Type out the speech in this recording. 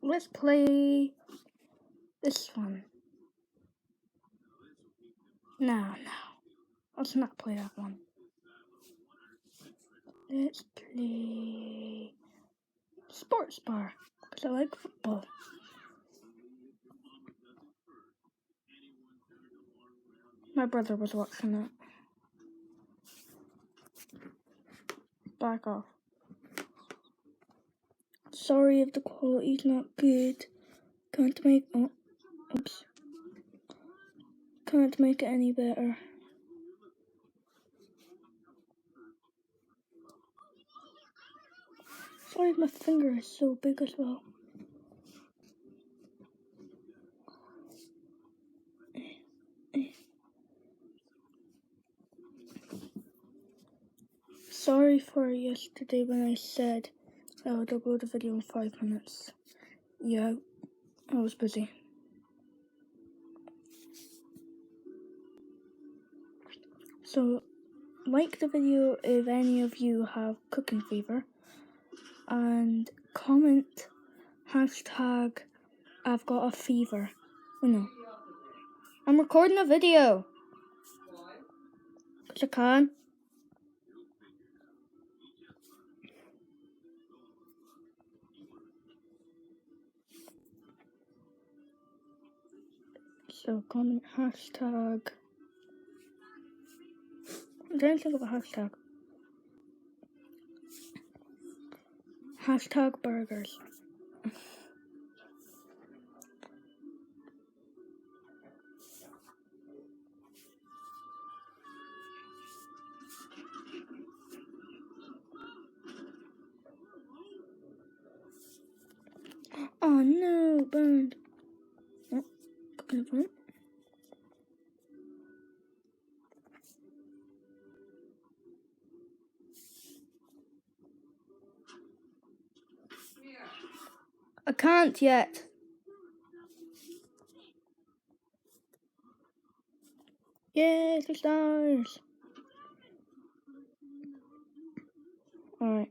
Let's play this one. No. Let's not play that one. Let's play Sports Bar, because I like football. My brother was watching it. Back off. Sorry if the quality's not good. Can't make it any better. Sorry if my finger is so big as well. Sorry for yesterday when I said I would upload a video in 5 minutes. Yeah, I was busy. So, like the video if any of you have cooking fever, and comment hashtag I've got a fever. Oh no. I'm recording a video. Because I can. So comment hashtag. I'm trying to think of a hashtag. Hashtag burgers. Oh no, burned. Oh, cooking the front. I can't yet. Yay, 2 stars. Alright.